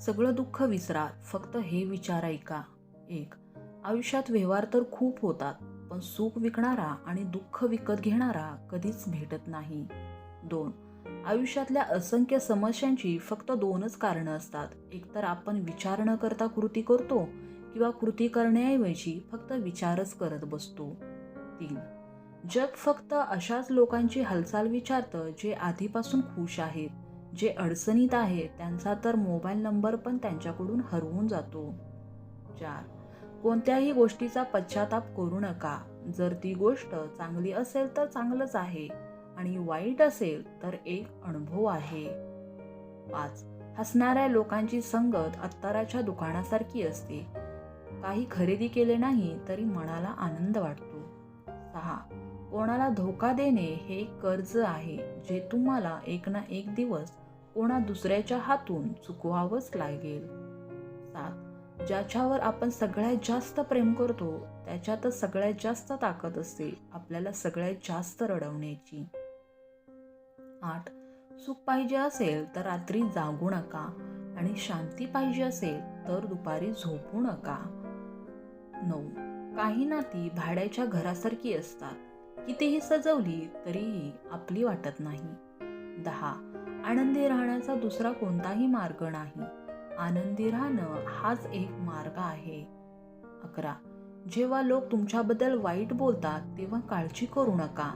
सगळं दुःख विसरा, फक्त हे विचार ऐका. 1. आयुष्यात व्यवहार तर खूप होतात, पण सुख विकणारा आणि दुःख विकत घेणारा कधीच भेटत नाही. 2. आयुष्यातल्या असंख्य समस्यांची फक्त 2च कारणं असतात. एकतर आपण विचार न करता कृती करतो किंवा कृती करण्याऐवजी फक्त विचारच करत बसतो. 3. जग फक्त अशाच लोकांची हालचाल विचारतं जे आधीपासून खुश आहेत. जे अडचणीत आहेत त्यांचा तर मोबाईल नंबर पण त्यांच्याकडून हरवून जातो. 4. कोणत्याही गोष्टीचा पश्चाताप करू नका. जर ती गोष्ट चांगली असेल तर चांगलंच आहे आणि वाईट असेल तर एक अनुभव आहे. 5. हसणाऱ्या लोकांची संगत अत्तराच्या दुकानासारखी असते. काही खरेदी केले नाही तरी मनाला आनंद वाटतो. 6. कोणाला धोका देणे हे एक कर्ज आहे जे तुम्हाला एक ना एक दिवस कोणा दुसऱ्याच्या हातून चुकवावंच लागेल. 7. ज्याच्यावर आपण सगळ्यात जास्त प्रेम करतो त्याच्यातच सगळ्यात जास्त ताकद असते आपल्याला सगळ्यात जास्त रडवण्याची. 8. सुख पाहिजे असेल तर रात्री जागू नका आणि शांती पाहिजे असेल तर दुपारी झोपू नका. 9. काही नाती भाड्याच्या घरासारखी असतात. कितीही सजवली तरीही आपली वाटत नाही. 10. आनंदी राहण्याचा दुसरा कोणताही मार्ग नाही. आनंदी राहणं हाच एक मार्ग आहे. 11. जेव्हा लोक तुमच्याबद्दल वाईट बोलतात तेव्हा काळजी करू नका,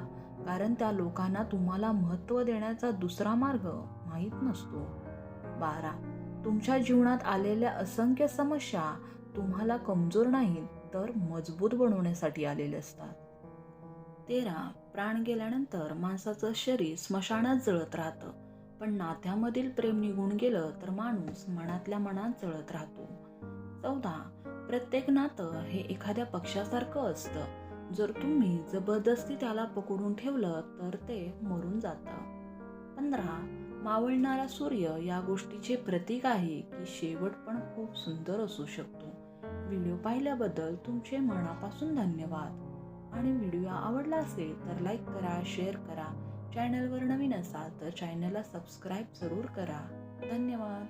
कारण त्या लोकांना तुम्हाला महत्त्व देण्याचा दुसरा मार्ग माहीत नसतो. 12. तुमच्या जीवनात आलेल्या असंख्य समस्या तुम्हाला कमजोर नाहीत तर मजबूत बनवण्यासाठी आलेले असतात. 13. प्राण गेल्यानंतर माणसाचं शरीर स्मशानात जळत राहतं, पण नात्यामधील प्रेम निघून गेलं तर माणूस मनातल्या मनात जळत राहतो. 14. प्रत्येक नातं हे एखाद्या पक्षासारखं असतं. जर तुम्ही जबरदस्ती त्याला पकडून ठेवलं तर ते मरून जातं. 15. मावळणारा सूर्य या गोष्टीचे प्रतीक आहे की शेवट पण खूप सुंदर असू शकतो. व्हिडिओ पाहिल्याबद्दल तुमचे मनापासून धन्यवाद. आणि व्हिडिओ आवडला असेल तर लाईक करा, शेअर करा. चॅनलवर नवीन असाल तर चॅनलला सबस्क्राईब जरूर करा. धन्यवाद.